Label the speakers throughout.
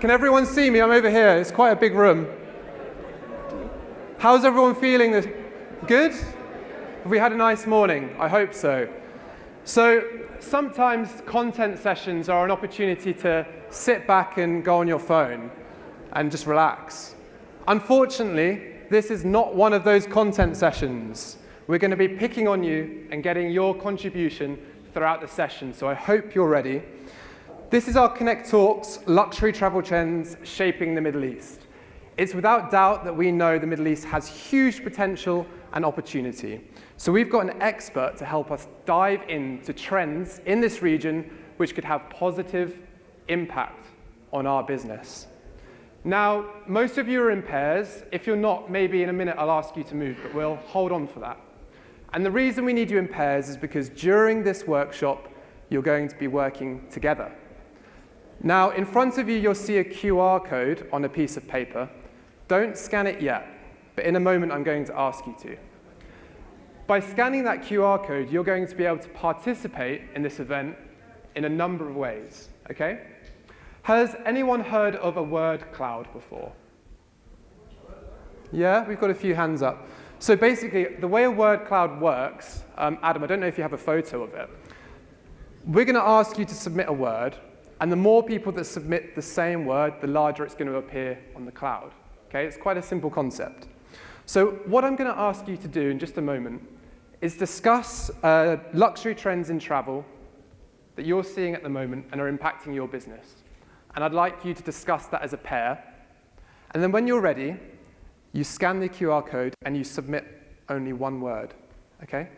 Speaker 1: Can everyone see me? I'm over here. It's quite a big room. How's everyone feeling? Good? Have we had a nice morning? I hope so. So sometimes content sessions are an opportunity to sit back and go on your phone and just relax. Unfortunately, this is not one of those content sessions. We're going to be picking on you and getting your contribution throughout the session, so I hope you're ready. This is our ConnecTALKS Luxury Travel Trends Shaping the Middle East. It's without doubt that we know the Middle East has huge potential and opportunity. So we've got an expert to help us dive into trends in this region which could have positive impact on our business. Now, most of you are in pairs. If you're not, maybe in a minute I'll ask you to move, but we'll hold on for that. And the reason we need you in pairs is because during this workshop, you're going to be working together. Now, in front of you, you'll see a QR code on a piece of paper. Don't scan it yet, but in a moment, I'm going to ask you to. By scanning that QR code, you're going to be able to participate in this event in a number of ways, okay? Has anyone heard of a word cloud before? Yeah, we've got a few hands up. So basically, the way a word cloud works, Adam, I don't know if you have a photo of it. We're going to ask you to submit a word, and the more people that submit the same word, the larger it's going to appear on the cloud. Okay, it's quite a simple concept. So what I'm going to ask you to do in just a moment is discuss luxury trends in travel that you're seeing at the moment and are impacting your business. And I'd like you to discuss that as a pair. And then when you're ready, you scan the QR code and you submit only one word, okay?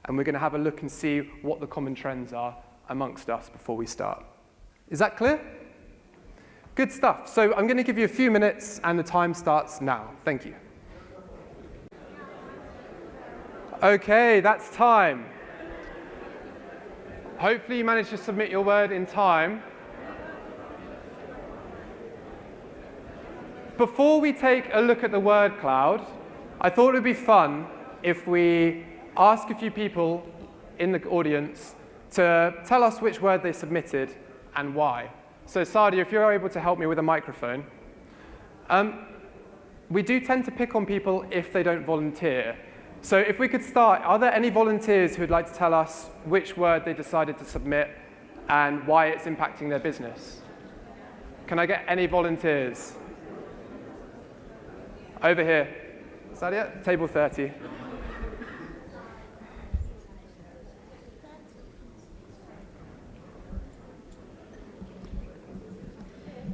Speaker 1: And we're going to have a look and see what the common trends are amongst us before we start. Is that clear? Good stuff. So I'm going to give you a few minutes, and the time starts now. Thank you. Okay, that's time. Hopefully you managed to submit your word in time. Before we take a look at the word cloud, I thought it would be fun if we ask a few people in the audience to tell us which word they submitted and why. So Sadia, if you're able to help me with a microphone. We do tend to pick on people if they don't volunteer. So if we could start, are there any volunteers who would like to tell us which word they decided to submit and why it's impacting their business? Can I get any volunteers? Over here. Sadia, table 30.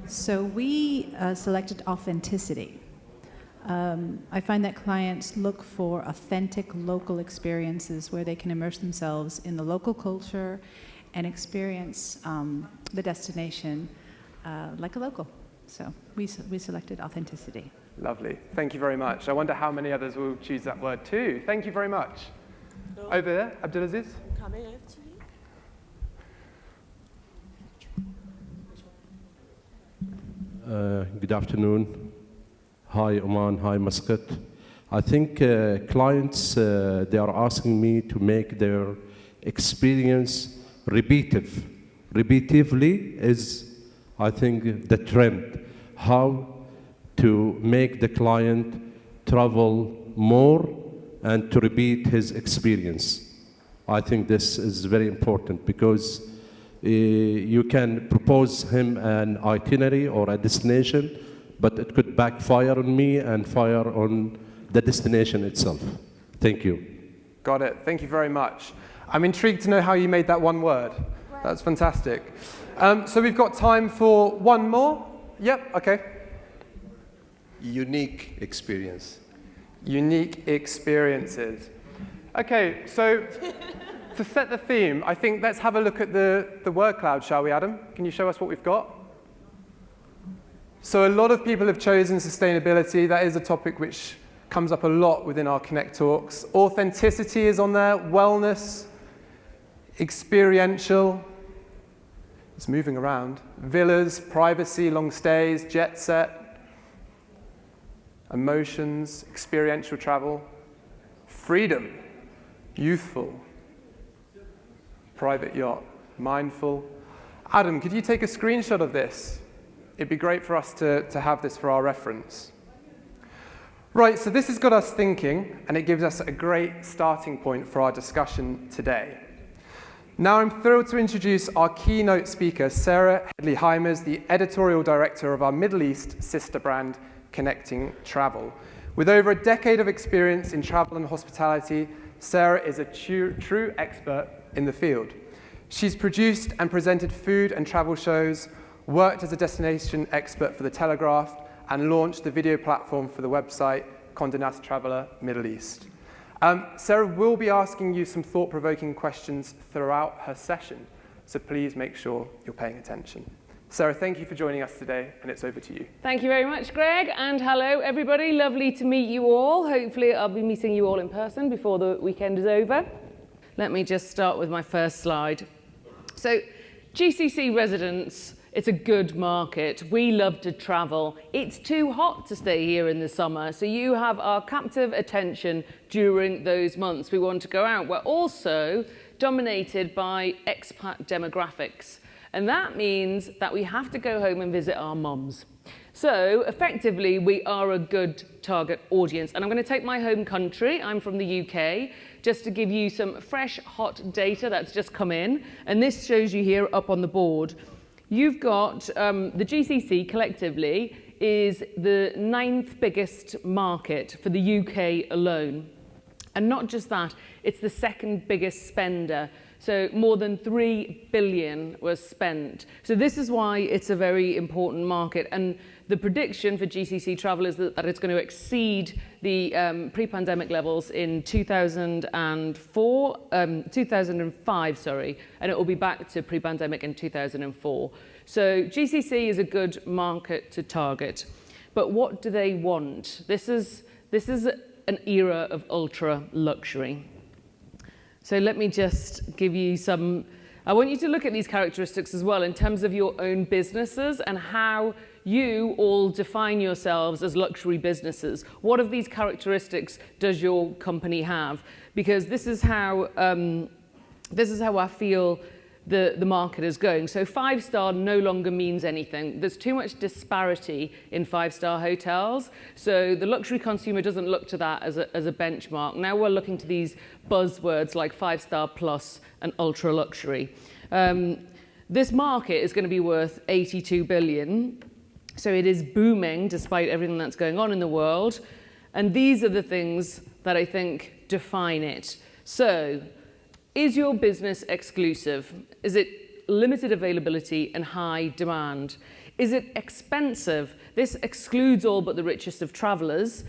Speaker 2: So we selected authenticity. I find that clients look for authentic local experiences where they can immerse themselves in the local culture and experience the destination like a local. So we selected authenticity.
Speaker 1: Lovely. Thank you very much. I wonder how many others will choose that word too. Thank you very much. Over there, Abdulaziz.
Speaker 3: Good afternoon. Hi, Oman. Hi, Muscat. I think clients, they are asking me to make their experience repeative. Repeatively is, I think, the trend. How to make the client travel more and to repeat his experience. I think this is very important because you can propose him an itinerary or a destination, but it could backfire on me and fire on the destination itself. Thank you.
Speaker 1: Got it. Thank you very much. I'm intrigued to know how you made that one word. That's fantastic. So we've got time for one more. Yep, okay.
Speaker 4: Unique experience.
Speaker 1: Unique experiences. Okay, so to set the theme, I think let's have a look at the word cloud, shall we, Adam? Can you show us what we've got? So a lot of people have chosen sustainability. That is a topic which comes up a lot within our ConnecTALKS. Authenticity is on there, wellness, experiential. It's moving around. Villas, privacy, long stays, jet set. Emotions, experiential travel, freedom, youthful, private yacht, mindful. Adam, could you take a screenshot of this It'd be great for us to have this for our reference. Right, so this has got us thinking, and it gives us a great starting point for our discussion today. Now I'm thrilled to introduce our keynote speaker, Sarah Hedley Hymers, the editorial director of our Middle East sister brand, ConnecTALKS. With over a decade of experience in travel and hospitality, Sarah is a true expert in the field. She's produced and presented food and travel shows, worked as a destination expert for The Telegraph, and launched the video platform for the website Condé Nast Traveler Middle East. Sarah will be asking you some thought-provoking questions throughout her session, so please make sure you're paying attention. Sarah, thank you for joining us today, and it's over to you.
Speaker 4: Thank you very much, Greg, and hello, everybody. Lovely to meet you all. Hopefully, I'll be meeting you all in person before the weekend is over. Let me just start with my first slide. So, GCC residents, it's a good market. We love to travel. It's too hot to stay here in the summer, so you have our captive attention during those months we want to go out. We're also dominated by expat demographics, and that means that we have to go home and visit our mums. So effectively, we are a good target audience. And I'm going to take my home country. I'm from the UK, just to give you some fresh, hot data that's just come in. And this shows you here up on the board. You've got the GCC collectively is the 9th biggest market for the UK alone. And not just that, it's the 2nd biggest spender. So more than 3 billion was spent. So this is why it's a very important market. And the prediction for GCC travel is that it's going to exceed the pre-pandemic levels in 2005, sorry, and it will be back to pre-pandemic in 2004. So GCC is a good market to target. But what do they want? This is an era of ultra luxury. So let me just give you some, I want you to look at these characteristics as well in terms of your own businesses and how you all define yourselves as luxury businesses. What of these characteristics does your company have? Because this is how I feel the market is going. So 5-star no longer means anything. There's too much disparity in 5-star hotels. So the luxury consumer doesn't look to that as a benchmark. Now we're looking to these buzzwords like 5-star plus and ultra luxury. This market is going to be worth 82 billion. So it is booming despite everything that's going on in the world. And these are the things that I think define it. So, is your business exclusive? Is it limited availability and high demand? Is it expensive? This excludes all but the richest of travelers.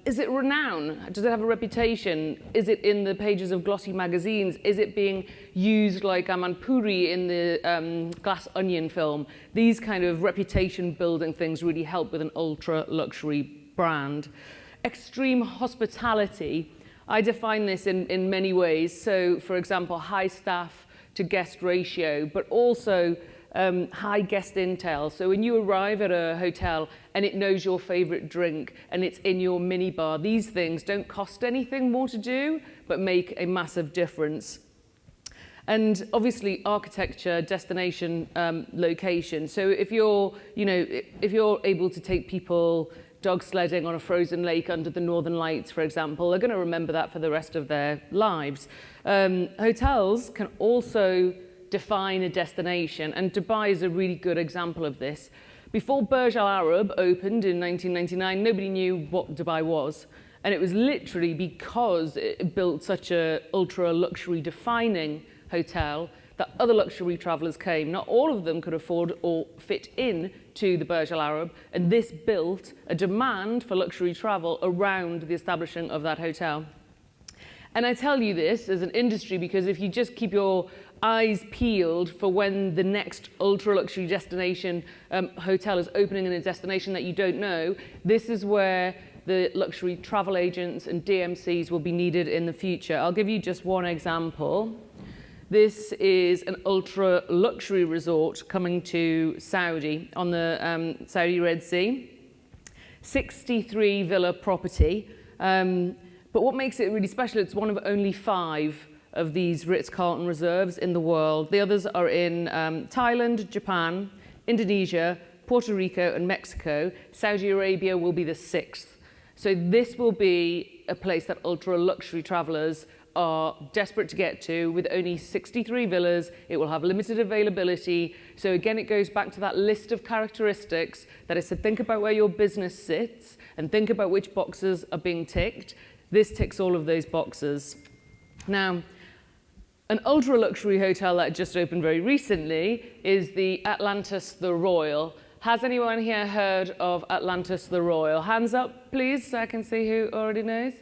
Speaker 4: Is it renowned? Does it have a reputation? Is it in the pages of glossy magazines? Is it being used like Aman Puri in the Glass Onion film? These kind of reputation building things really help with an ultra luxury brand. Extreme hospitality. I define this in many ways. So, for example, high staff to guest ratio, but also high guest intel. So when you arrive at a hotel and it knows your favorite drink and it's in your minibar, these things don't cost anything more to do, but make a massive difference. And obviously architecture, destination, location. So if you're able to take people dog sledding on a frozen lake under the Northern Lights, for example, they're going to remember that for the rest of their lives. Hotels can also define a destination, and Dubai is a really good example of this. Before Burj Al Arab opened in 1999, nobody knew what Dubai was. And it was literally because it built such a ultra luxury defining hotel that other luxury travelers came. Not all of them could afford or fit in to the Burj Al Arab, and this built a demand for luxury travel around the establishing of that hotel. And I tell you this as an industry because if you just keep your eyes peeled for when the next ultra luxury destination hotel is opening in a destination that you don't know, this is where the luxury travel agents and DMCs will be needed in the future. I'll give you just one example. This is an ultra luxury resort coming to Saudi on the Saudi Red Sea. 63 villa property. But what makes it really special, it's one of only 5 of these Ritz-Carlton reserves in the world. The others are in Thailand, Japan, Indonesia, Puerto Rico and Mexico. Saudi Arabia will be the 6th. So this will be a place that ultra-luxury travelers are desperate to get to. With only 63 villas, it will have limited availability. So again, it goes back to that list of characteristics that is to think about where your business sits and think about which boxes are being ticked. This ticks all of those boxes. Now, an ultra-luxury hotel that just opened very recently is the Atlantis The Royal. Has anyone here heard of Atlantis The Royal? Hands up, please, so I can see who already knows.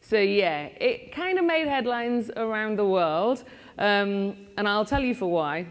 Speaker 4: So yeah, it kind of made headlines around the world, and I'll tell you for why.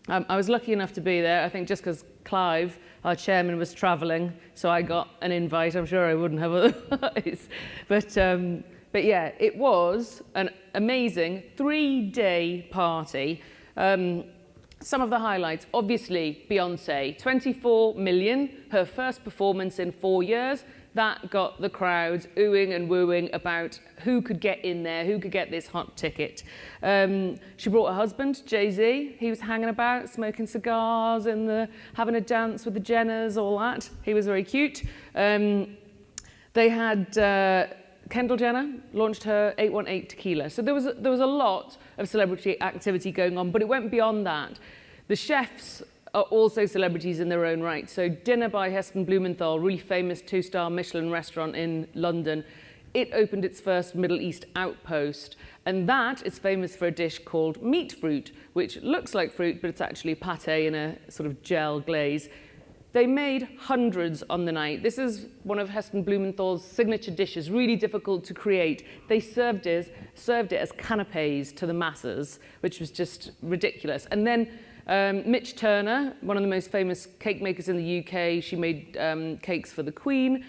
Speaker 4: I was lucky enough to be there, I think just because Clive, our chairman, was traveling, so I got an invite. I'm sure I wouldn't have otherwise. But yeah, it was an amazing 3-day party. Some of the highlights, obviously, Beyoncé, 24 million, her first performance in 4 years. That got the crowds oohing and wooing about who could get in there, who could get this hot ticket. She brought her husband, Jay-Z. He was hanging about, smoking cigars and having a dance with the Jenners, all that. He was very cute. They had Kendall Jenner launched her 818 tequila. So there was a lot of celebrity activity going on, but it went beyond that. The chefs are also celebrities in their own right. So Dinner by Heston Blumenthal, really famous 2-star Michelin restaurant in London. It opened its first Middle East outpost. And that is famous for a dish called meat fruit, which looks like fruit, but it's actually pate in a sort of gel glaze. They made hundreds on the night. This is one of Heston Blumenthal's signature dishes, really difficult to create. They served it as canapes to the masses, which was just ridiculous. And then Mitch Turner, one of the most famous cake makers in the UK, she made cakes for the Queen,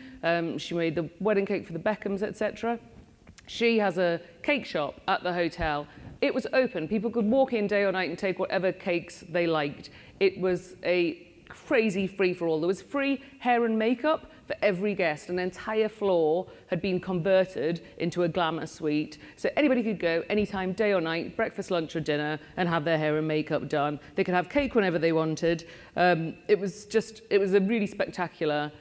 Speaker 4: she made the wedding cake for the Beckhams, etc. She has a cake shop at the hotel. It was open. People could walk in day or night and take whatever cakes they liked. It was a crazy free-for-all. There was free hair and makeup for every guest. An entire floor had been converted into a glamour suite. So anybody could go anytime, day or night, breakfast, lunch or dinner, and have their hair and makeup done. They could have cake whenever they wanted. It was a really spectacular,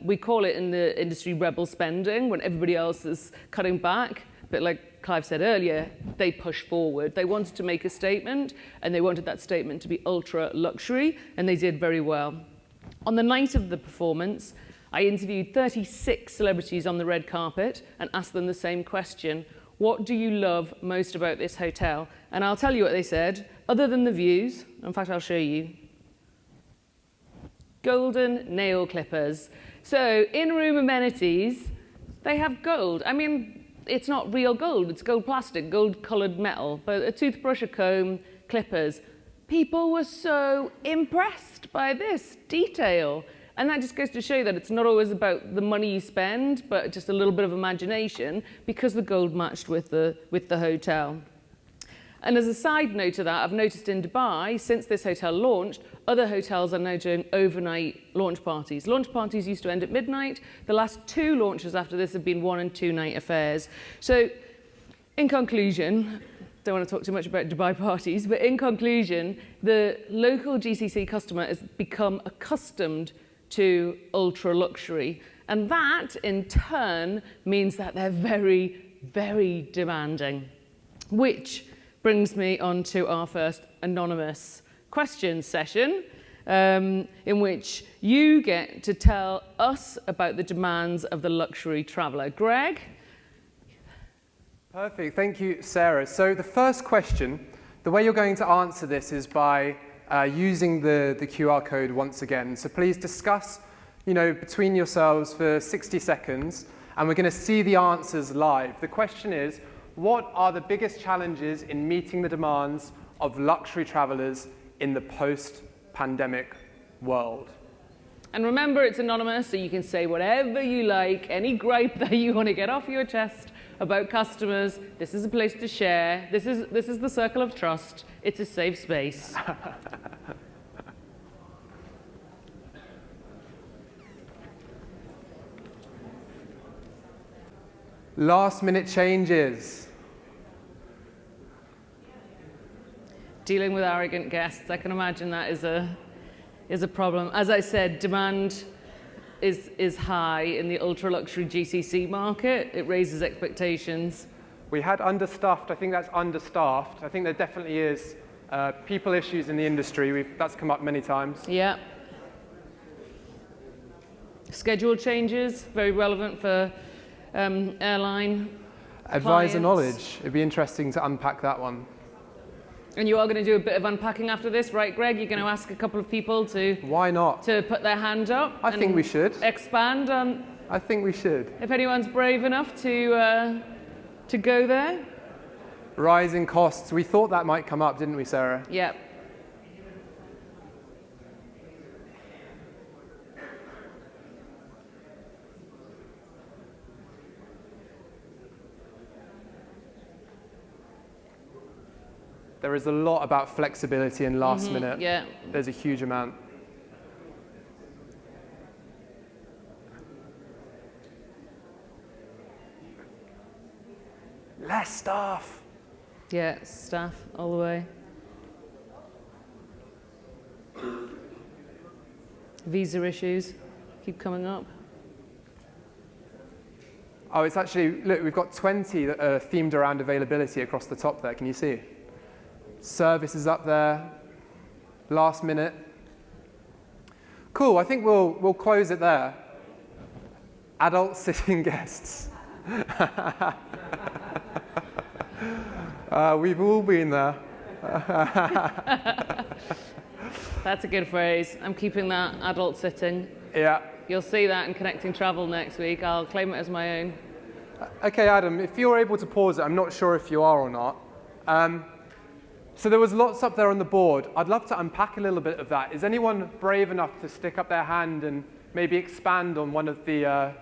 Speaker 4: we call it in the industry rebel spending, when everybody else is cutting back. But like Clive said earlier, they push forward. They wanted to make a statement, and they wanted that statement to be ultra luxury, and they did very well. On the night of the performance, I interviewed 36 celebrities on the red carpet and asked them the same question. What do you love most about this hotel? And I'll tell you what they said, other than the views. In fact, I'll show you. Golden nail clippers. So in-room amenities, they have gold. I mean, it's not real gold, it's gold plastic, gold-coloured metal, but a toothbrush, a comb, clippers. People were so impressed by this detail. And that just goes to show that it's not always about the money you spend, but just a little bit of imagination, because the gold matched with the hotel. And as a side note to that, I've noticed in Dubai, since this hotel launched, other hotels are now doing overnight launch parties. Launch parties used to end at midnight. The last 2 launches after this have been 1- and 2-night affairs. So in conclusion, don't want to talk too much about Dubai parties, but in conclusion, the local GCC customer has become accustomed to ultra luxury. And that in turn means that they're very, very demanding, which brings me on to our first anonymous question session, in which you get to tell us about the demands of the luxury traveller. Greg?
Speaker 1: Perfect, thank you, Sarah. So the first question, the way you're going to answer this is by using the QR code once again. So please discuss, between yourselves for 60 seconds, and we're going to see the answers live. The question is, what are the biggest challenges in meeting the demands of luxury travelers in the post-pandemic world?
Speaker 4: And remember, it's anonymous, so you can say whatever you like, any gripe that you want to get off your chest about customers. This is a place to share. This is the circle of trust. It's a safe space.
Speaker 1: Last minute changes.
Speaker 4: Dealing with arrogant guests, I can imagine that is a is a problem. As I said, demand is high in the ultra-luxury GCC market. It raises expectations.
Speaker 1: We had understaffed. I think that's understaffed. I think there definitely is people issues in the industry. That's come up many times.
Speaker 4: Yeah. Schedule changes, very relevant for airline
Speaker 1: Advisor
Speaker 4: clients.
Speaker 1: knowledge. It'd be interesting to unpack that one.
Speaker 4: And you are going to do a bit of unpacking after this, right, Greg? You're going to ask a couple of people to
Speaker 1: Why not?
Speaker 4: to put their hand up.
Speaker 1: I think we should.
Speaker 4: Expand on.
Speaker 1: I think we should.
Speaker 4: If anyone's brave enough to go there.
Speaker 1: Rising costs. We thought that might come up, didn't we, Sarah?
Speaker 4: Yeah.
Speaker 1: There is a lot about flexibility and last minute.
Speaker 4: Yeah.
Speaker 1: There's a huge amount. Less staff.
Speaker 4: Yeah, staff all the way. Visa issues keep coming up.
Speaker 1: Oh, it's actually, look, we've got 20 that are themed around availability across the top there. Can you see? Service is up there. Last minute. Cool, I think we'll close it there. Adult sitting guests. We've all been there.
Speaker 4: That's a good phrase. I'm keeping that, adult sitting.
Speaker 1: Yeah.
Speaker 4: You'll see that in Connecting Travel next week. I'll claim it as my own.
Speaker 1: Okay, Adam, if you're able to pause it, I'm not sure if you are or not. So there was lots up there on the board. I'd love to unpack a little bit of that. Is anyone brave enough to stick up their hand and maybe expand on one of the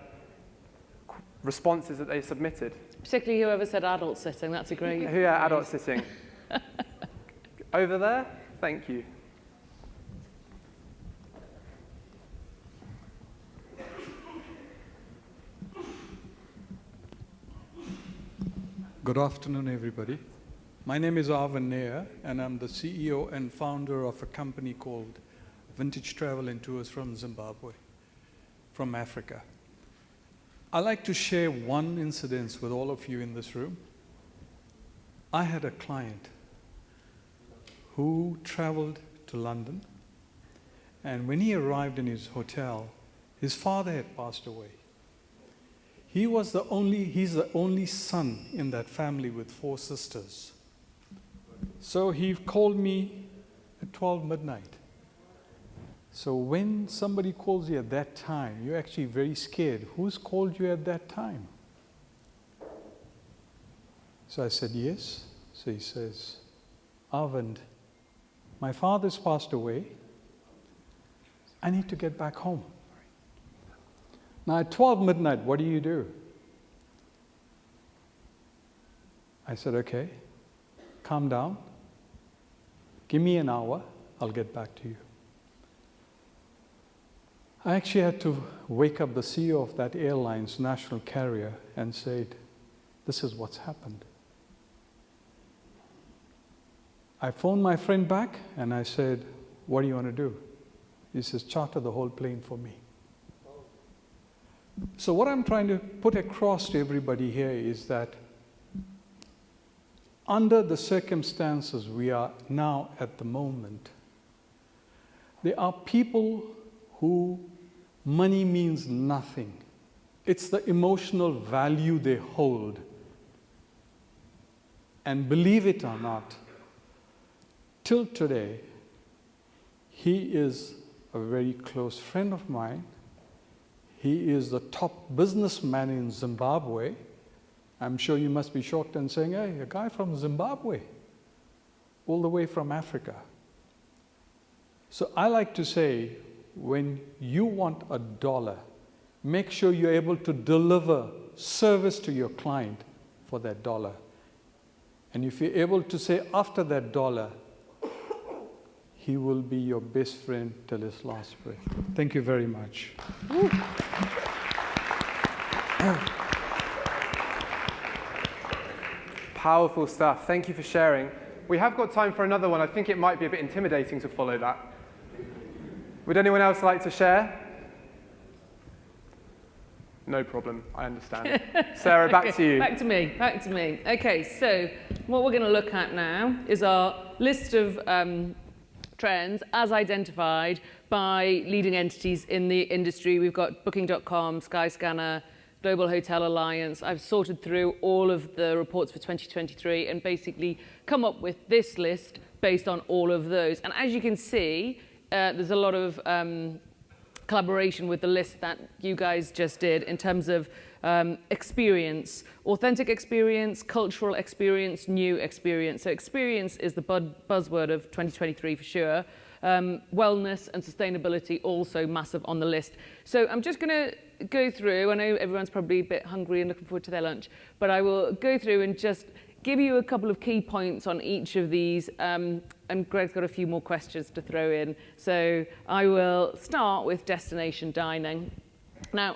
Speaker 1: responses that they submitted?
Speaker 4: Particularly whoever said adult sitting. That's a great.
Speaker 1: Yeah, adult sitting. Over there? Thank you.
Speaker 5: Good afternoon, everybody. My name is Arvind Nair, and I'm the CEO and founder of a company called Vintage Travel and Tours from Zimbabwe, from Africa. I like to share one incident with all of you in this room. I had a client who traveled to London, and when he arrived in his hotel, his father had passed away. He's the only son in that family with 4 sisters. So he called me at 12 midnight. So when somebody calls you at that time, you're actually very scared. Who's called you at that time? So I said, yes. So he says, Arvind, my father's passed away. I need to get back home. Now at 12 midnight, what do? I said, okay, calm down. Give me an hour, I'll get back to you. I actually had to wake up the CEO of that airline's national carrier and said, this is what's happened. I phoned my friend back and I said, what do you want to do? He says, charter the whole plane for me. So what I'm trying to put across to everybody here is that under the circumstances we are now at the moment, there are people who money means nothing. It's the emotional value they hold. And believe it or not, till today, he is a very close friend of mine. He is the top businessman in Zimbabwe. I'm sure you must be shocked and saying, hey, a guy from Zimbabwe, all the way from Africa. So I like to say, when you want a dollar, make sure you're able to deliver service to your client for that dollar. And if you're able to say after that dollar, he will be your best friend till his last breath. Thank you very much.
Speaker 1: Powerful stuff. Thank you for sharing. We have got time for another one. I think it might be a bit intimidating to follow that. Would anyone else like to share? No problem, I understand. Sarah, back to you.
Speaker 4: Back to me. Okay, so what we're going to look at now is our list of trends as identified by leading entities in the industry. We've got Booking.com, Skyscanner, Global Hotel Alliance. I've sorted through all of the reports for 2023 and basically come up with this list based on all of those. And as you can see, there's a lot of collaboration with the list that you guys just did in terms of experience, authentic experience, cultural experience, new experience. So experience is the buzzword of 2023 for sure. Wellness and sustainability also massive on the list. So I'm just going to go through, I know everyone's probably a bit hungry and looking forward to their lunch, but I will go through and just give you a couple of key points on each of these, and Greg's got a few more questions to throw in. So I will start with destination dining. Now,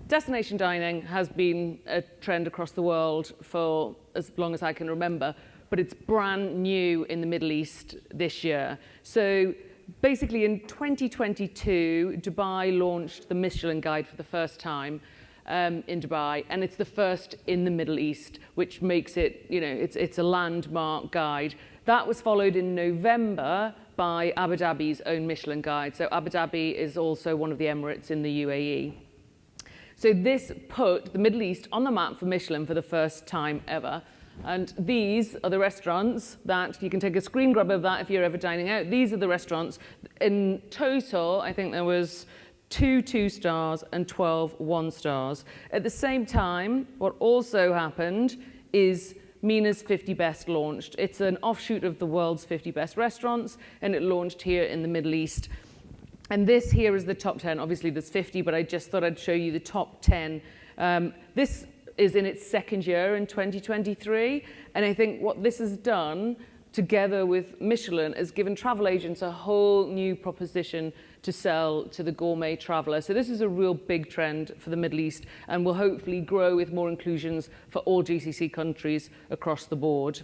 Speaker 4: destination dining has been a trend across the world for as long as I can remember, but it's brand new in the Middle East this year. So basically in 2022, Dubai launched the Michelin Guide for the first time in Dubai, and it's the first in the Middle East, which makes it, you know, it's a landmark guide. That was followed in November by Abu Dhabi's own Michelin Guide. So Abu Dhabi is also one of the Emirates in the UAE. So this put the Middle East on the map for Michelin for the first time ever. And these are the restaurants that you can take a screen grab of that if you're ever dining out. These are the restaurants. In total, I think there was 2 2-stars and 12 1-stars. At the same time, what also happened is MENA's 50 Best launched. It's an offshoot of the world's 50 best restaurants, and it launched here in the Middle East. And this here is the top 10. Obviously, there's 50, but I just thought I'd show you the top 10. This is in its second year in 2023, and I think what this has done, together with Michelin, has given travel agents a whole new proposition to sell to the gourmet traveller. So this is a real big trend for the Middle East, and will hopefully grow with more inclusions for all GCC countries across the board.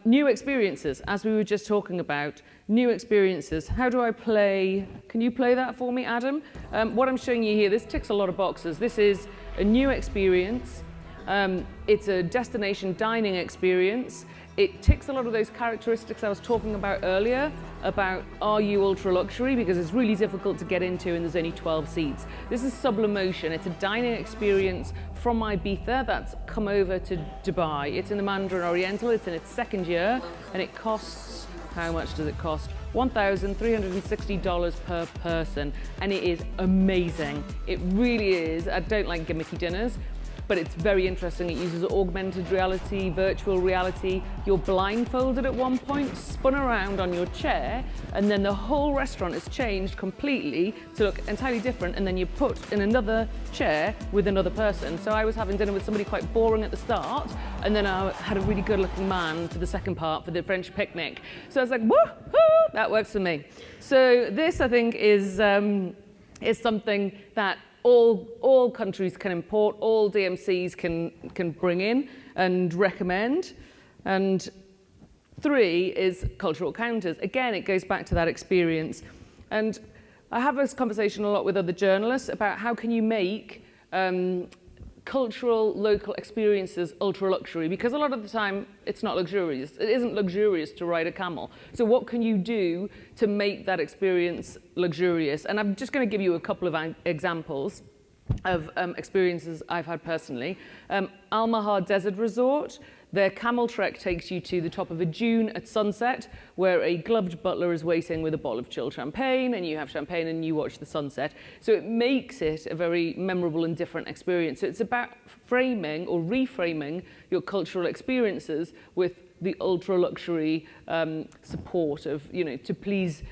Speaker 4: New experiences, as we were just talking about, new experiences. How do I play? Can you play that for me, Adam? What I'm showing you here, this ticks a lot of boxes. This is a new experience. It's a destination dining experience. It ticks a lot of those characteristics I was talking about earlier, about are you ultra luxury, because it's really difficult to get into and there's only 12 seats. This is Sublimotion. It's a dining experience from Ibiza that's come over to Dubai. It's in the Mandarin Oriental, it's in its second year, and it costs, how much does it cost? $1,360 per person, and it is amazing. It really is. I don't like gimmicky dinners, but it's very interesting. It uses augmented reality, virtual reality. You're blindfolded at one point, spun around on your chair, and then the whole restaurant is changed completely to look entirely different, and then you're put in another chair with another person. So I was having dinner with somebody quite boring at the start, and then I had a really good-looking man for the second part, for the French picnic. So I was like, woohoo, that works for me. So this, I think, is something that all countries can import, all DMCs can bring in and recommend. And 3 is cultural counters. Again, it goes back to that experience. And I have this conversation a lot with other journalists about how can you make cultural local experiences ultra luxury, because a lot of the time it's not luxurious. It isn't luxurious to ride a camel. So what can you do to make that experience luxurious? And I'm just going to give you a couple of examples of experiences I've had personally. Al Mahar Desert Resort, their camel trek takes you to the top of a dune at sunset, where a gloved butler is waiting with a bottle of chilled champagne, and you have champagne and you watch the sunset. So it makes it a very memorable and different experience. So it's about framing or reframing your cultural experiences with the ultra luxury support of, you know, to please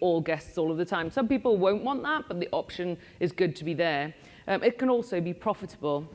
Speaker 4: all guests all of the time. Some people won't want that, but the option is good to be there. It can also be profitable,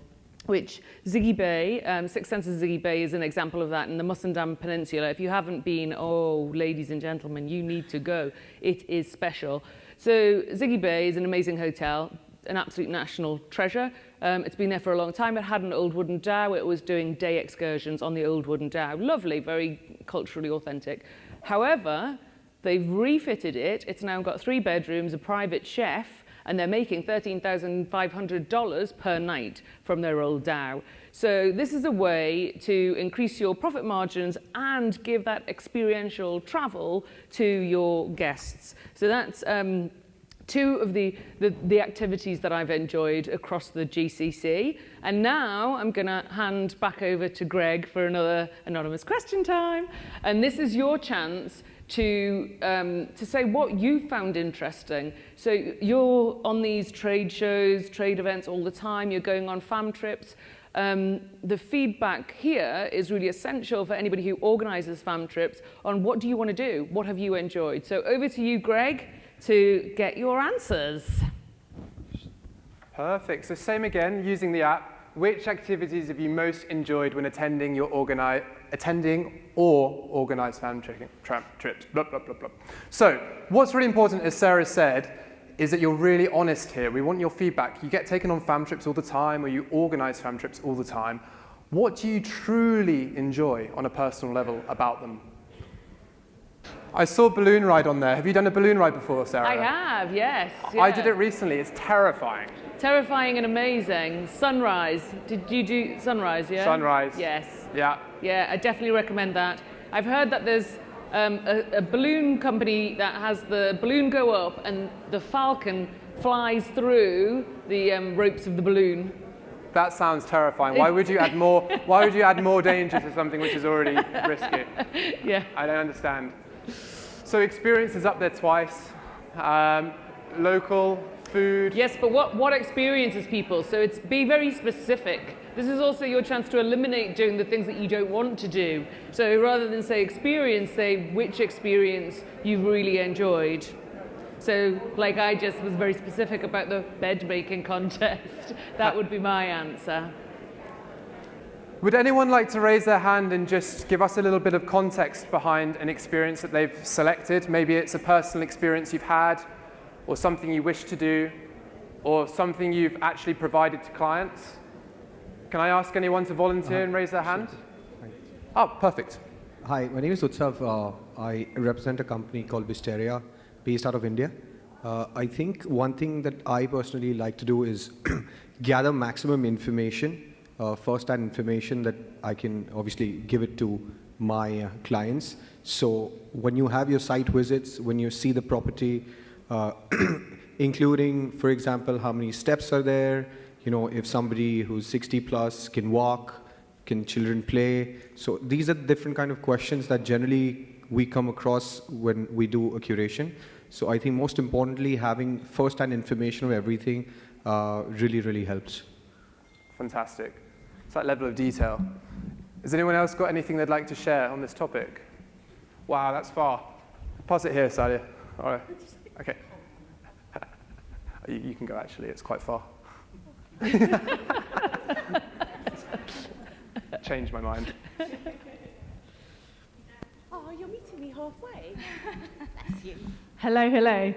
Speaker 4: which Ziggy Bay, Six Senses Ziggy Bay is an example of that in the Musandam Peninsula. If you haven't been, oh, ladies and gentlemen, you need to go. It is special. So Ziggy Bay is an amazing hotel, an absolute national treasure. It's been there for a long time. It had an old wooden dhow. It was doing day excursions on the old wooden dhow. Lovely, very culturally authentic. However, They've refitted it. It's now got 3 bedrooms, a private chef, and they're making $13,500 per night from their old dhow. So this is a way to increase your profit margins and give that experiential travel to your guests. So that's 2 of the activities that I've enjoyed across the GCC. And now I'm going to hand back over to Greg for another anonymous question time. And this is your chance to say what you found interesting. So you're on these trade shows, trade events all the time. You're going on fam trips. The feedback here is really essential for anybody who organizes fam trips on what do you want to do? What have you enjoyed? So over to you, Greg, to get your answers.
Speaker 1: Perfect. So same again, using the app. Which activities have you most enjoyed when attending or organized fam trips? Blah, blah, blah, blah. So what's really important, as Sarah said, is that you're really honest here. We want your feedback. You get taken on fam trips all the time, or you organize fam trips all the time. What do you truly enjoy on a personal level about them? I saw balloon ride on there. Have you done a balloon ride before, Sarah?
Speaker 4: I have, yes.
Speaker 1: I did it recently. It's terrifying.
Speaker 4: Terrifying and amazing. Sunrise. Did you do Sunrise, yeah?
Speaker 1: Sunrise.
Speaker 4: Yes.
Speaker 1: Yeah.
Speaker 4: Yeah, I definitely recommend that. I've heard that there's a balloon company that has the balloon go up and the falcon flies through the ropes of the balloon.
Speaker 1: That sounds terrifying. Why would you add more? Why would you add more danger to something which is already risky?
Speaker 4: Yeah.
Speaker 1: I don't understand. So experience is up there twice. Local food.
Speaker 4: Yes, but what experiences people? So it's be very specific. This is also your chance to eliminate doing the things that you don't want to do. So rather than say experience, say which experience you've really enjoyed. So like I just was very specific about the bed making contest. That would be my answer.
Speaker 1: Would anyone like to raise their hand and just give us a little bit of context behind an experience that they've selected? Maybe it's a personal experience you've had, or something you wish to do, or something you've actually provided to clients. Can I ask anyone to volunteer and raise their hand? Oh, perfect.
Speaker 6: Hi, my name is Utsav. I represent a company called Wisteria, based out of India. I think one thing that I personally like to do is gather maximum information, first-hand information that I can obviously give it to my clients. So when you have your site visits, when you see the property, including, for example, how many steps are there, you know, if somebody who's 60 plus can walk, can children play? So these are different kind of questions that generally we come across when we do a curation. So I think most importantly, having first-hand information of everything really, really helps.
Speaker 1: Fantastic. It's that level of detail. Has anyone else got anything they'd like to share on this topic? Wow, that's far. Pause it here, Sadia. All right. Okay. You can go, actually. It's quite far. Changed my mind.
Speaker 7: Oh, you're meeting me halfway. Bless you.
Speaker 8: Hello, hello.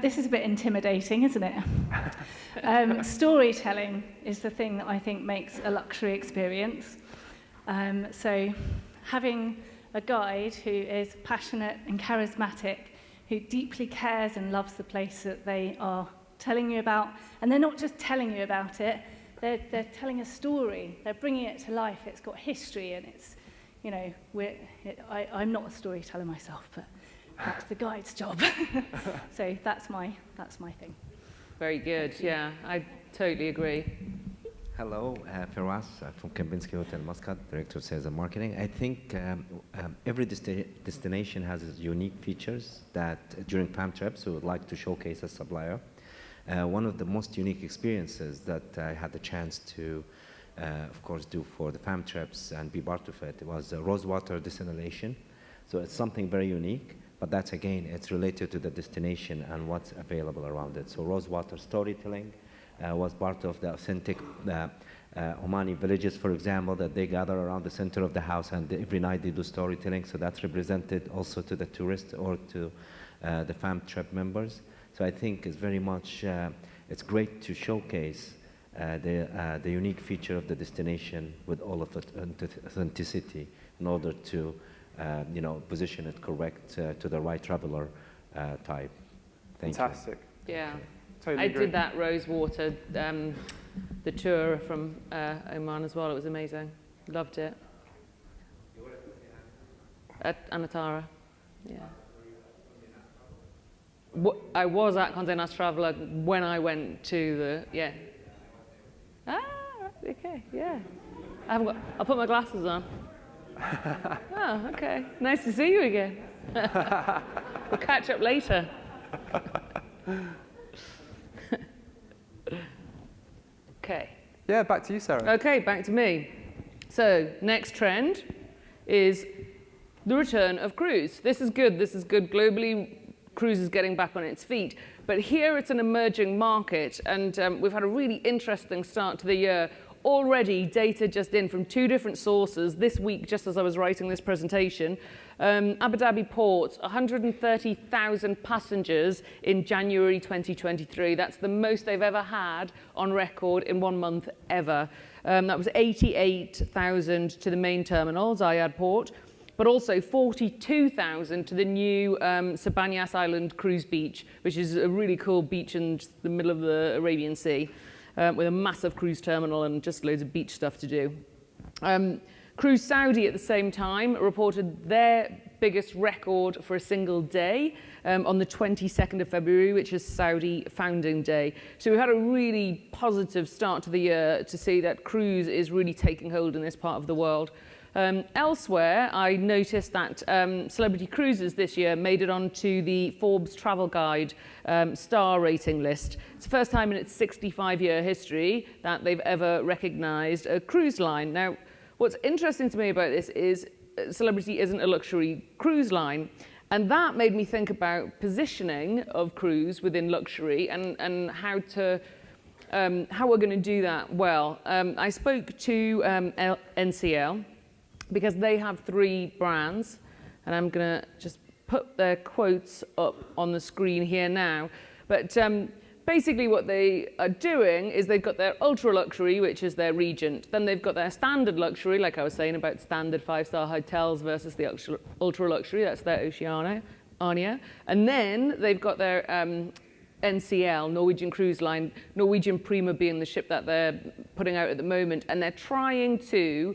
Speaker 8: This is a bit intimidating, isn't it? Storytelling is the thing that I think makes a luxury experience. So having a guide who is passionate and charismatic, who deeply cares and loves the place that they are telling you about, and they're not just telling you about it, they're telling a story, they're bringing it to life, it's got history, and it's, you know, I'm not a storyteller myself, but that's the guide's job. So that's my thing.
Speaker 4: Very good, yeah, I totally agree.
Speaker 9: Hello, Firas from Kempinski Hotel Muscat, Director of Sales and Marketing. I think every destination has its unique features that during fam trips we would like to showcase as supplier. One of the most unique experiences that I had the chance to, of course, do for the fam trips and be part of it was rosewater desalination. So it's something very unique, but that's again, it's related to the destination and what's available around it. So rosewater storytelling was part of the authentic Omani villages, for example, that they gather around the center of the house and every night they do storytelling. So that's represented also to the tourists or to the fam trip members. So I think it's very much, it's great to showcase the unique feature of the destination with all of its authenticity in order to position it correct to the right traveler type. Thank
Speaker 1: Fantastic.
Speaker 4: Yeah.
Speaker 1: Totally
Speaker 4: I
Speaker 1: agree.
Speaker 4: did that Rosewater, the tour from Oman as well. It was amazing. Loved it. At Anatara. Yeah. I was at Condé Nast Traveler when I went to the, yeah. Ah, okay, yeah. I'll put my glasses on. Oh, okay. Nice to see you again. We'll catch up later. Okay.
Speaker 1: Yeah, back to you, Sarah.
Speaker 4: Okay, back to me. So, next trend is the return of cruise. This is good. This is good. Globally, cruise is getting back on its feet. But here it's an emerging market, and we've had a really interesting start to the year. Already, data just in from 2 different sources this week, just as I was writing this presentation. Abu Dhabi Port, 130,000 passengers in January 2023. That's the most they've ever had on record in 1 month ever. That was 88,000 to the main terminal, Zayed Port, but also 42,000 to the new Sabanyas Island cruise beach, which is a really cool beach in the middle of the Arabian Sea, with a massive cruise terminal and just loads of beach stuff to do. Cruise Saudi at the same time reported their biggest record for a single day on the 22nd of February, which is Saudi Founding Day. So we had a really positive start to the year to see that cruise is really taking hold in this part of the world. Elsewhere, I noticed that celebrity cruises this year made it onto the Forbes Travel Guide star rating list. It's the first time in its 65-year history that they've ever recognized a cruise line. Now, what's interesting to me about this is Celebrity isn't a luxury cruise line. And that made me think about positioning of cruise within luxury and how we're going to do that well. I spoke to NCL, because they have 3 brands, and I'm going to just put their quotes up on the screen here now. But basically what they are doing is they've got their ultra luxury, which is their Regent. Then they've got their standard luxury, like I was saying about standard 5-star hotels versus the ultra luxury, that's their Oceania. And then they've got their NCL, Norwegian Cruise Line, Norwegian Prima being the ship that they're putting out at the moment, and they're trying to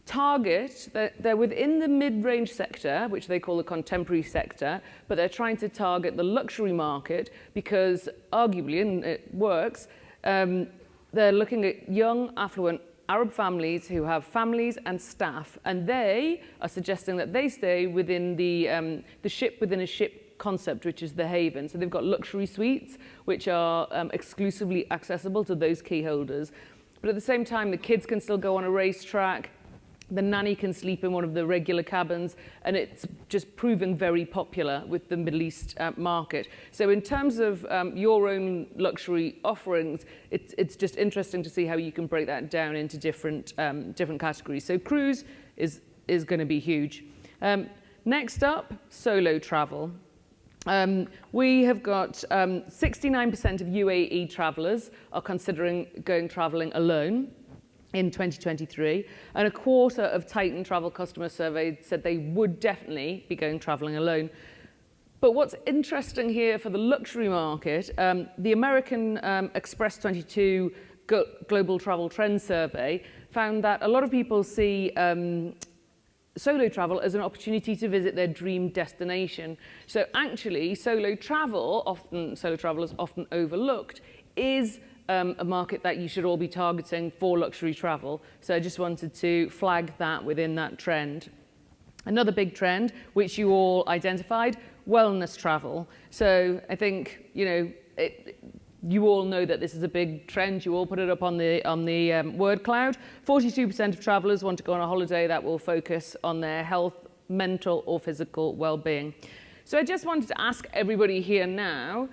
Speaker 4: target, they're within the mid-range sector, which they call the contemporary sector, but they're trying to target the luxury market because arguably, and it works, they're looking at young, affluent Arab families who have families and staff, and they are suggesting that they stay within the ship within a ship concept, which is the Haven. So they've got luxury suites, which are exclusively accessible to those key holders. But at the same time, the kids can still go on a racetrack, the nanny can sleep in one of the regular cabins, and it's just proving very popular with the Middle East market. So in terms of your own luxury offerings, it's just interesting to see how you can break that down into different categories. So cruise is going to be huge. Next up, solo travel. We have got 69% of UAE travellers are considering going travelling alone in 2023, and a quarter of Titan Travel customers surveyed said they would definitely be going travelling alone. But what's interesting here for the luxury market, the American Express 22 Global Travel Trends Survey found that a lot of people see solo travel as an opportunity to visit their dream destination. So actually, solo travel is often overlooked, is a market that you should all be targeting for luxury travel. So I just wanted to flag that within that trend. Another big trend, which you all identified, wellness travel. So I think, you all know that this is a big trend. You all put it up on the word cloud. 42% of travelers want to go on a holiday that will focus on their health, mental or physical well-being. So I just wanted to ask everybody here now,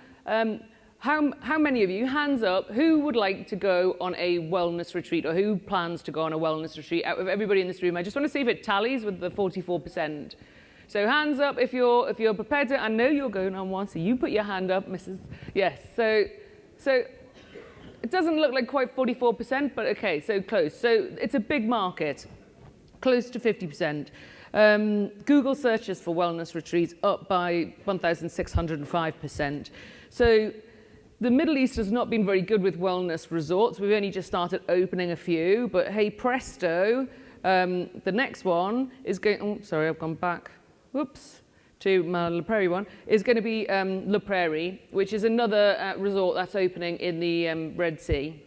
Speaker 4: how many of you, hands up, who would like to go on a wellness retreat, or who plans to go on a wellness retreat out of everybody in this room? I just want to see if it tallies with the 44%. So hands up if you're prepared to. I know you're going on one, so you put your hand up, Mrs. Yes. So it doesn't look like quite 44%, but okay, so close. So it's a big market, close to 50%. Google searches for wellness retreats up by 1,605%. So the Middle East has not been very good with wellness resorts. We've only just started opening a few, but hey presto, the next one is going, oh, sorry, I've gone back, whoops, to my La Prairie one, is going to be La Prairie, which is another resort that's opening in the Red Sea.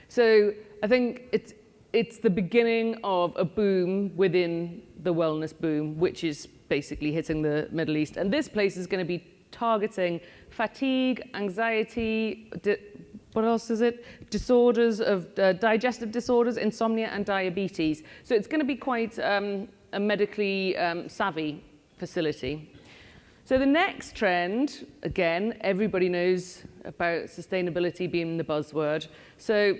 Speaker 4: So I think it's the beginning of a boom within the wellness boom, which is basically hitting the Middle East. And this place is going to be targeting fatigue, anxiety, what else is it? Disorders of digestive disorders, insomnia, and diabetes. So it's going to be quite a medically savvy facility. So the next trend, again, everybody knows about sustainability being the buzzword. So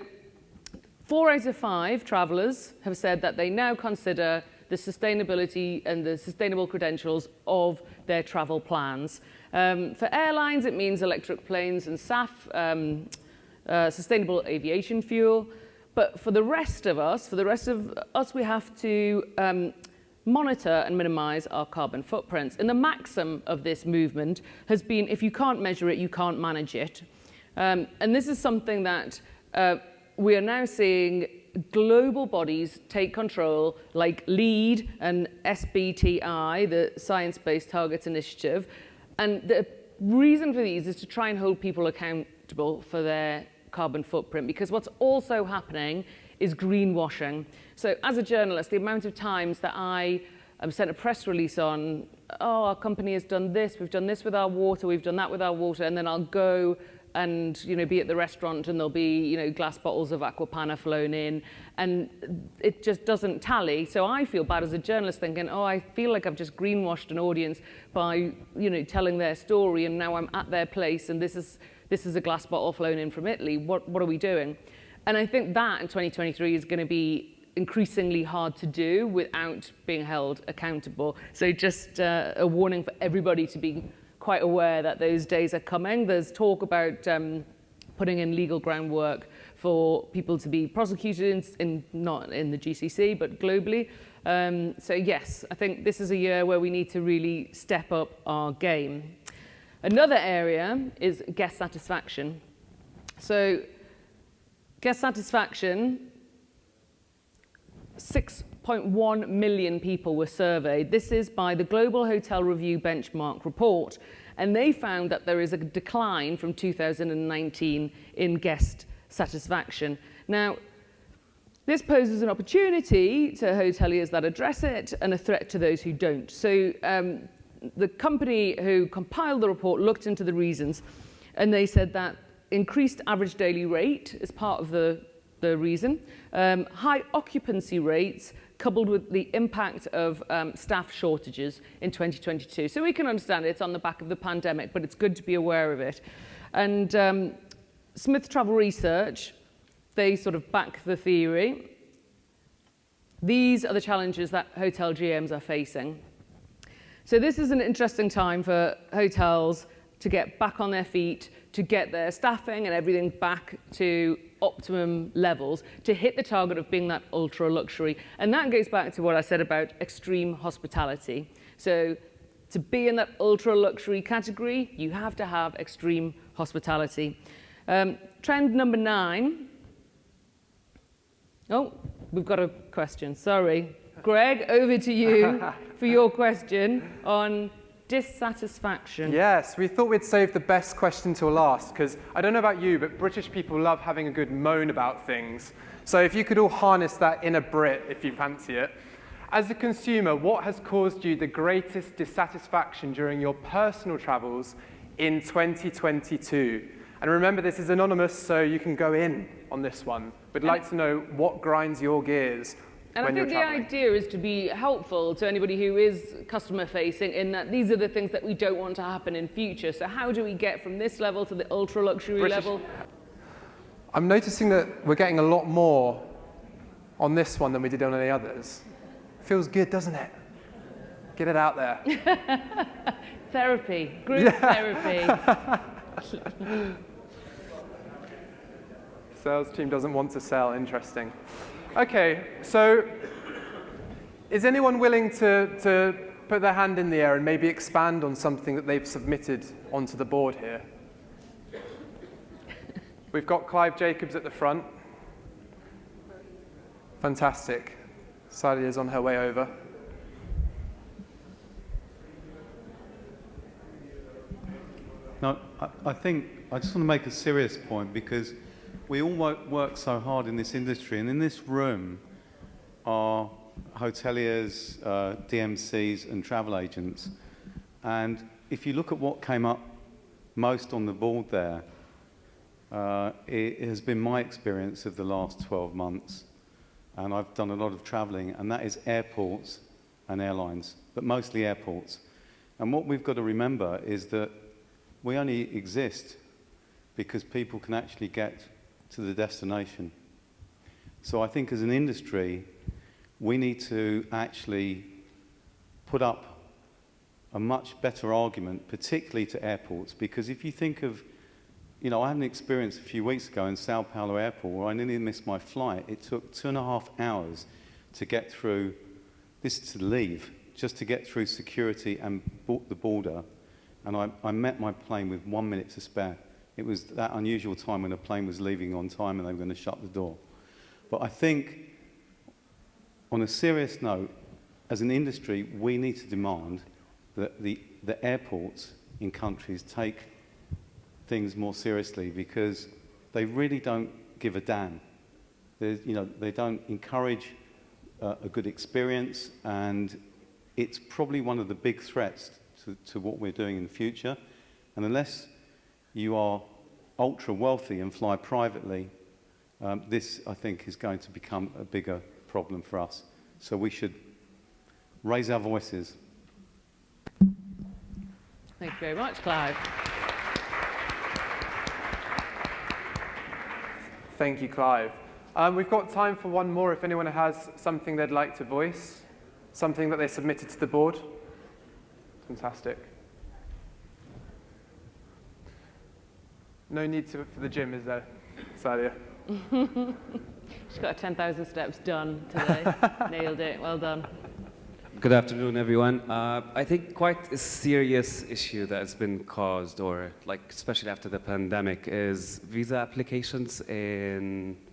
Speaker 4: 4 out of 5 travelers have said that they now consider the sustainability and the sustainable credentials of their travel plans. For airlines, it means electric planes and SAF, sustainable aviation fuel. But for the rest of us, we have to monitor and minimize our carbon footprints. And the maxim of this movement has been, if you can't measure it, you can't manage it. And this is something that we are now seeing global bodies take control, like LEAD and SBTI, the Science Based Targets Initiative. And the reason for these is to try and hold people accountable for their carbon footprint, because what's also happening is greenwashing. So as a journalist, the amount of times that I sent a press release on, oh, our company has done this, we've done this with our water, we've done that with our water, and then I'll go and be at the restaurant and there'll be glass bottles of Aquapana flown in, and it just doesn't tally. So I feel bad as a journalist thinking, oh, I feel like I've just greenwashed an audience by telling their story, and now I'm at their place and this is a glass bottle flown in from Italy. What are we doing? And I think that in 2023 is going to be increasingly hard to do without being held accountable. So just a warning for everybody to be quite aware that those days are coming. There's talk about putting in legal groundwork for people to be prosecuted, not in the GCC, but globally. So yes, I think this is a year where we need to really step up our game. Another area is guest satisfaction. So guest satisfaction, 6.1 million people were surveyed. This is by the Global Hotel Review Benchmark report. And they found that there is a decline from 2019 in guest satisfaction. Now, this poses an opportunity to hoteliers that address it and a threat to those who don't. So the company who compiled the report looked into the reasons, and they said that increased average daily rate is part of the reason. High occupancy rates coupled with the impact of staff shortages in 2022. So we can understand it's on the back of the pandemic, but it's good to be aware of it. And Smith Travel Research, they sort of back the theory. These are the challenges that hotel GMs are facing. So this is an interesting time for hotels to get back on their feet, to get their staffing and everything back to optimum levels, to hit the target of being that ultra luxury. And that goes back to what I said about extreme hospitality. So to be in that ultra luxury category, you have to have extreme hospitality. Trend number 9. Oh, we've got a question, sorry. Greg, over to you for your question on dissatisfaction.
Speaker 1: Yes, we thought we'd save the best question till last, because I don't know about you, but British people love having a good moan about things. So if you could all harness that inner Brit, if you fancy it. As a consumer, what has caused you the greatest dissatisfaction during your personal travels in 2022? And remember, this is anonymous, so you can go in on this one. We'd like to know what grinds your gears.
Speaker 4: And I think the idea is to be helpful to anybody who is customer facing in that these are the things that we don't want to happen in future. So how do we get from this level to the ultra luxury level?
Speaker 1: I'm noticing that we're getting a lot more on this one than we did on any others. Feels good, doesn't it? Get it out there.
Speaker 4: Therapy, group therapy.
Speaker 1: Sales team doesn't want to sell, interesting. Okay, so Is anyone willing to put their hand in the air and maybe expand on something that they've submitted onto the board here? We've got Clive Jacobs at the front. Fantastic. Salia's on her way over.
Speaker 10: No, I think I just want to make a serious point, because we all work so hard in this industry, and in this room are hoteliers, DMCs and travel agents. And if you look at what came up most on the board there, it has been my experience of the last 12 months. And I've done a lot of traveling, and that is airports and airlines, but mostly airports. And what we've got to remember is that we only exist because people can actually get to the destination. So I think as an industry, we need to actually put up a much better argument, particularly to airports, because if you think of, you know, I had an experience a few weeks ago in Sao Paulo airport where I nearly missed my flight. It took 2.5 hours to get through, this to leave, just to get through security and the border. And I met my plane with 1 minute to spare. It was that unusual time when a plane was leaving on time and they were going to shut the door. But I think, on a serious note, as an industry, we need to demand that the airports in countries take things more seriously, because they really don't give a damn. They don't encourage a good experience, and it's probably one of the big threats to what we're doing in the future. And unless you are ultra wealthy and fly privately, this, I think, is going to become a bigger problem for us. So we should raise our voices.
Speaker 4: Thank you very much, Clive.
Speaker 1: Thank you, Clive. We've got time for one more if anyone has something they'd like to voice, something that they submitted to the board. Fantastic. No need for the gym, is there, Sadia?
Speaker 4: She's got 10,000 steps done today. Nailed it. Well done.
Speaker 11: Good afternoon, everyone. I think quite a serious issue that has been caused, or like especially after the pandemic, is visa applications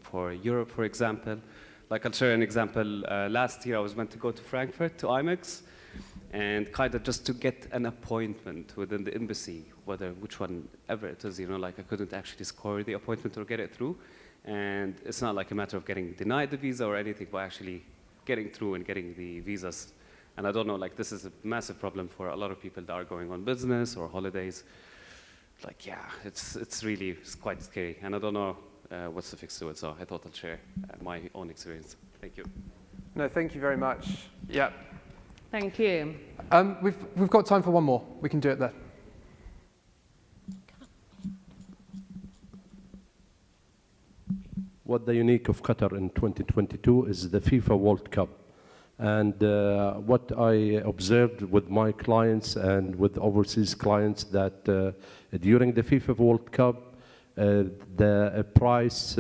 Speaker 11: for Europe, for example. Like I'll share an example. Last year I was meant to go to Frankfurt to IMEX, and kind of just to get an appointment within the embassy, which one ever it is, like I couldn't actually score the appointment or get it through. And it's not like a matter of getting denied the visa or anything, but actually getting through and getting the visas. And I don't know, like this is a massive problem for a lot of people that are going on business or holidays. Like, yeah, it's quite scary. And I don't know what's the fix to it, so I thought I'll share my own experience. Thank you.
Speaker 1: No, thank you very much. Yeah.
Speaker 4: Thank you.
Speaker 1: We've got time for one more. We can do it there.
Speaker 3: What the unique of Qatar in 2022 is the FIFA World Cup. And what I observed with my clients and with overseas clients, that during the FIFA World Cup, the price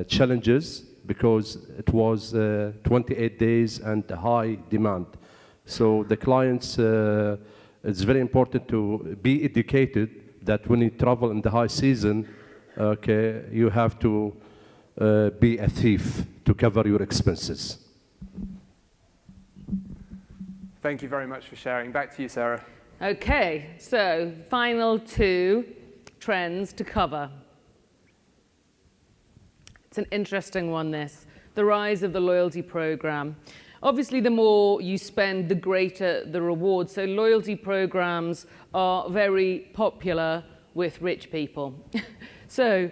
Speaker 3: challenges, because it was 28 days and high demand. So the clients, it's very important to be educated that when you travel in the high season, okay, you have to be a thief to cover your expenses.
Speaker 1: Thank you very much for sharing. Back to you, Sarah.
Speaker 4: Okay, so final two trends to cover. It's an interesting one, this. The rise of the loyalty program. Obviously, the more you spend, the greater the reward. So loyalty programs are very popular with rich people. So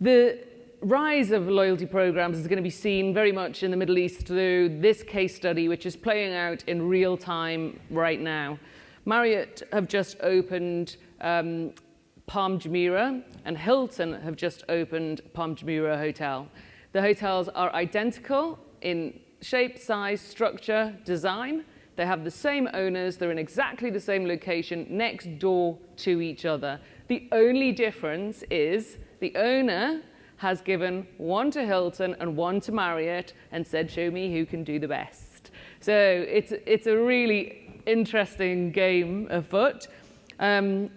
Speaker 4: the rise of loyalty programs is going to be seen very much in the Middle East through this case study, which is playing out in real time right now. Marriott have just opened Palm Jumeirah, and Hilton have just opened Palm Jumeirah Hotel. The hotels are identical in shape, size, structure, design. They have the same owners. They're in exactly the same location, next door to each other. The only difference is the owner has given one to Hilton and one to Marriott and said, show me who can do the best. So it's a really interesting game afoot. And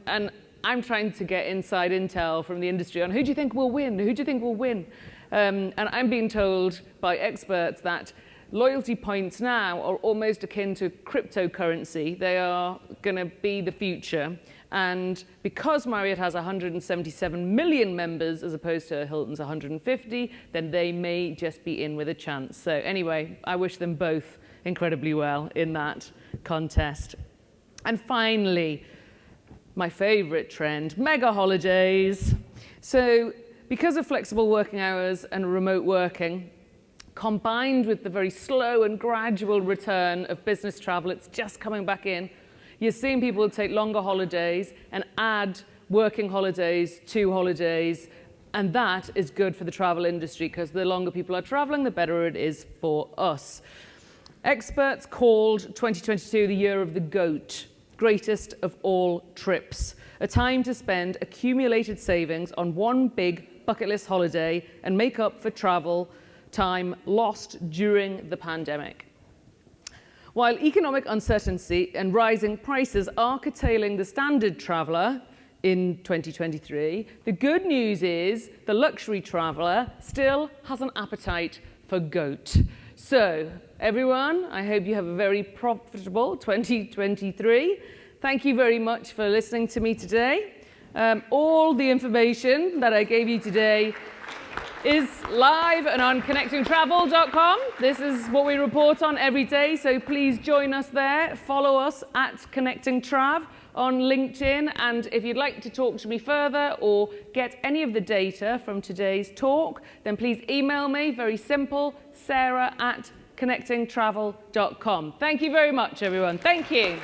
Speaker 4: I'm trying to get inside intel from the industry on who do you think will win? Who do you think will win? And I'm being told by experts that loyalty points now are almost akin to cryptocurrency. They are going to be the future. And because Marriott has 177 million members as opposed to Hilton's 150, then they may just be in with a chance. So anyway, I wish them both incredibly well in that contest. And finally, my favorite trend, mega holidays. So because of flexible working hours and remote working, combined with the very slow and gradual return of business travel, it's just coming back in, you're seeing people take longer holidays and add working holidays to holidays, and that is good for the travel industry because the longer people are traveling, the better it is for us. Experts called 2022 the year of the GOAT, greatest of all trips, a time to spend accumulated savings on one big bucket list holiday and make up for travel time lost during the pandemic. While economic uncertainty and rising prices are curtailing the standard traveller in 2023, the good news is the luxury traveller still has an appetite for GOAT. So, everyone, I hope you have a very profitable 2023. Thank you very much for listening to me today. All the information that I gave you today is live and on connectingtravel.com. This is what we report on every day, so please join us there. Follow us at ConnectingTrav on LinkedIn, and if you'd like to talk to me further or get any of the data from today's talk, then please email me, very simple, sarah@connectingtravel.com. Thank you very much, everyone. Thank you.